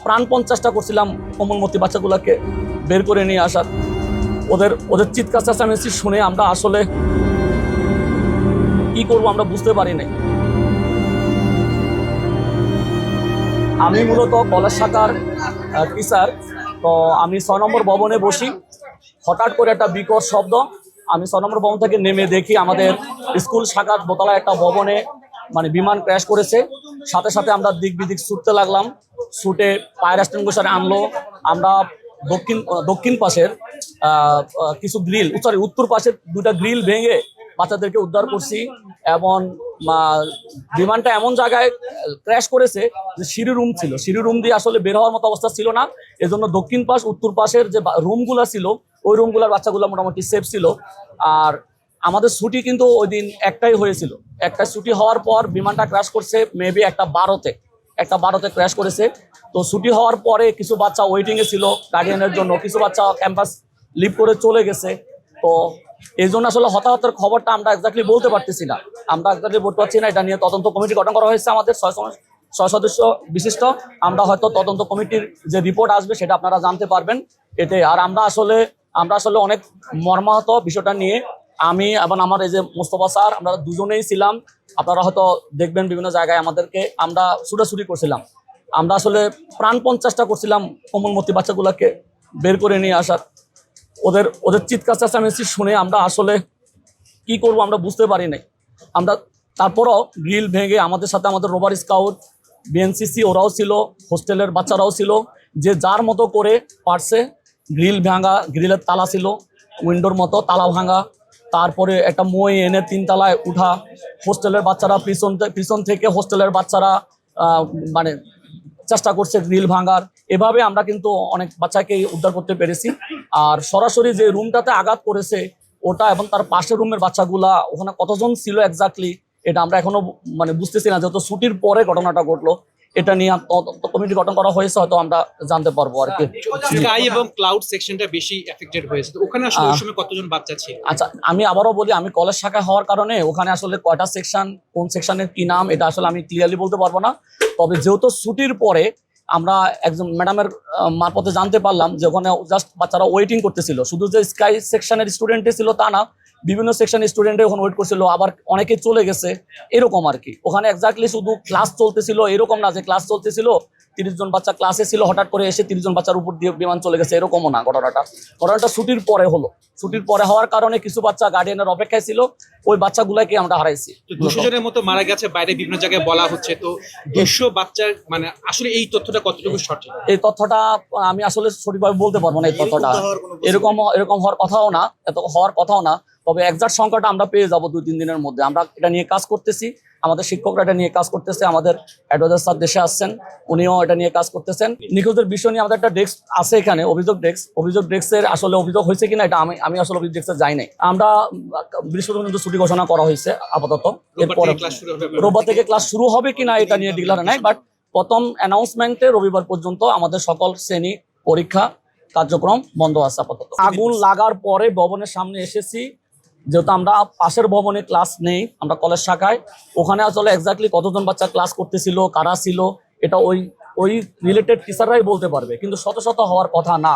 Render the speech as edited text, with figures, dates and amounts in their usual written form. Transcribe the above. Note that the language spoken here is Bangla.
প্রাণপণ চেষ্টা করছিলাম কোমলমতি বাচ্চাগুলোকে বের করে নিয়ে আসার। ওদের চিৎকার চেঁচামেচি শুনে আমরা আসলে কি করবো আমরা বুঝতে পারি নাই। আমি মূলত কলেজ শাখার টিচার, তো আমি 6 নম্বর ভবনে বসি। হঠাৎ করে একটা বিকট শব্দ, আমি 6 নম্বর ভবন থেকে নেমে দেখি আমাদের স্কুল শাখার দোতলায় একটা ভবনে মানে বিমান ক্র্যাশ করেছে। সাথে সাথে আমরা দিক বিদিক ছুটতে লাগলাম, ছুটে ফায়ার এক্সটিংগুইশার আনলো। আমরা দক্ষিণ পাশের কিছু গ্রিল, উত্তর পাশের 2টা গ্রিল ভেঙে বাচ্চাদেরকে উদ্ধার করছি। এবং বিমানটা এমন জায়গায় ক্র্যাশ করেছে যে সিঁড়ি রুম ছিল, সিঁড়ি রুম দিয়ে আসলে বের হওয়ার মতো অবস্থা ছিল না। এজন্য দক্ষিণ পাশ উত্তর পাশের যে রুমগুলো ছিল ওই রুমগুলোর বাচ্চাগুলো মোটামুটি সেফ ছিল। আর আমাদের ছুটি কিন্তু ওই দিন একটাই হয়েছিল। একটা ছুটি হওয়ার পর বিমানটা ক্র্যাশ করছে মেবি একটা 12তে ক্র্যাশ করেছে। তো ছুটি হওয়ার পরে কিছু বাচ্চা ওয়েটিংয়ে ছিল গার্ডিয়ানের জন্য, কিছু বাচ্চা ক্যাম্পাস লিভ করে চলে গেছে। তো এই জন্য আসলে হতাহতের খবরটা আমরা এক্স্যাক্টলি বলতে পারতেছি না, এটা নিয়ে তদন্ত কমিটি গঠন করা হয়েছে আমাদের 6 সদস্য বিশিষ্ট। আমরা হয়তো তদন্ত কমিটির যে রিপোর্ট আসবে সেটা আপনারা জানতে পারবেন এতে। আর আমরা আসলে অনেক মর্মাহত বিষয়টা নিয়ে। আমি এবং আমার এই যে মোস্তফা স্যার, আমরা দুজনেই ছিলাম। আপনারা হয়তো দেখবেন বিভিন্ন জায়গায় আমরা ছুটাছুটি করছিলাম। আমরা আসলে প্রাণপণ চেষ্টা করছিলাম কোমলমতি বাচ্চাগুলোকে বের করে নিয়ে আসার। ওদের চিৎকার চেঁচামেচি শুনে আমরা আসলে কি করবো আমরা বুঝতে পারি নাই। আমরা তারপরও গ্রিল ভেঙে আমাদের সাথে আমাদের রোভার স্কাউট, বিএনসিসি ওরাও ছিল, হোস্টেলের বাচ্চারাও ছিল, যে যার মতো করে পারছে। গ্রিল ভাঙা, গ্রিলের তালা ছিল উইন্ডোর মতো, তালা ভাঙা। তারপরে একটা মই এনে 3 তলায় উঠা, হোস্টেলের বাচ্চারা পিছন থেকে হোস্টেলের বাচ্চারা মানে চেষ্টা করছে গ্রিল ভাঙার। এভাবে আমরা কিন্তু অনেক বাচ্চাকে উদ্ধার করতে পেরেছি। আর সরাসরি যে রুমটাতে আঘাত করেছে ওটা এবং তার পাশের রুমের বাচ্চাগুলা, ওখানে কতজন ছিল এক্স্যাক্টলি এটা আমরা এখনো মানে বুঝতেছি না, যেহেতু ছুটির পরে ঘটনাটা ঘটলো। এটা নিয়ে কমিটি গঠন করা হয়েছে, হয়তো আমরা জানতে পারবো আর কি। স্কাই এবং ক্লাউড সেকশনটা বেশি এফেক্টেড হয়েছে, তো ওখানে আসলে ওই সময় কতজন বাচ্চা ছিল? আচ্ছা, আমি আবারও বলি, আমি কলেজ শাখায় হওয়ার কারণে ওখানে আসলে কয়টা সেকশন, কোন সেকশনের কি নাম এটা আসলে আমি ক্লিয়ারলি বলতে পারবো না। তবে যেহেতু ছুটির পরে আমরা একজন ম্যাডামের মারফতে জানতে পারলাম যে ওখানে জাস্ট বাচ্চারা ওয়েটিং করতেছিল। শুধু যে স্কাই সেকশনের স্টুডেন্টে ছিল তা না, বিভিন্ন সেকশনের স্টুডেন্টে ওখানে ওয়েট করছিল, আবার অনেকে চলে গেছে এরকম আর কি। ওখানে এক্স্যাক্টলি শুধু ক্লাস চলতেছিল এরকম না যে ক্লাস চলতেছিল 30 জন বাচ্চা ক্লাসে ছিল, হঠাৎ করে এসে 30 জন বাচ্চার উপর দিয়ে বিমান চলে গেছে এরকমও না। ঘটনাটা ছুটির পরে হলো। ছুটির পরে হওয়ার কারণে কিছু বাচ্চা গার্ডিয়ানের অপেক্ষায় ছিল, ওই বাচ্চাগুলাকে আমরা হারাইছি। 200 জনের মতো মারা গেছে বাইরে বিভিন্ন জায়গায় বলা হচ্ছে। তো 200 বাচ্চার মানে আসলে এই তথ্যটা কতটুকু সঠিক? এই তথ্যটা আমি আসলে সঠিকভাবে বলতে পারবো না। এই তথ্যটা এরকম হওয়ার কথাও না। তবে এক্সাক্ট সংখ্যাটা আমরা পেয়ে যাবো 2-3 দিনের মধ্যে। আমরা এটা নিয়ে কাজ করতেছি, আমাদের শিক্ষকরা এটা নিয়ে কাজ করতেছে, আমাদের অ্যাডভাইজার স্যার দেশে আসছেন, উনিও এটা নিয়ে কাজ করতেছেন। নিখোঁজের বিষয় নিয়ে আমাদের একটা ডেস্ক আছে এখানে, অভিযোগ ডেস্কের আসলে অভিযোগ হয়েছে কিনা এটা আমি আসলে অভিযোগ ডেস্কে যাই নাই। আমরা বৃহস্পতিবার কিন্তু ছুটি ঘোষণা করা হয়েছে আপাতত। এরপর রোববার থেকে ক্লাস শুরু হবে কিনা এটা নিয়ে ডিক্লার নাই, বাট প্রথম অ্যানাউন্সমেন্টে রবিবার পর্যন্ত আমাদের সকল শ্রেণী পরীক্ষা কার্যক্রম বন্ধ আছে আপাতত। আগুন লাগার পরে ভবনের সামনে এসেছি, যেহেতু আমরা পাশের ভবনে ক্লাস নেই, আমরা কলেজ শাখায়। ওখানে আসলে এক্স্যাক্টলি কতজন বাচ্চা ক্লাস করতেছিল, কারা ছিল, এটা ওই রিলেটেড টিচাররাই বলতে পারবে, কিন্তু শত শত হওয়ার কথা না।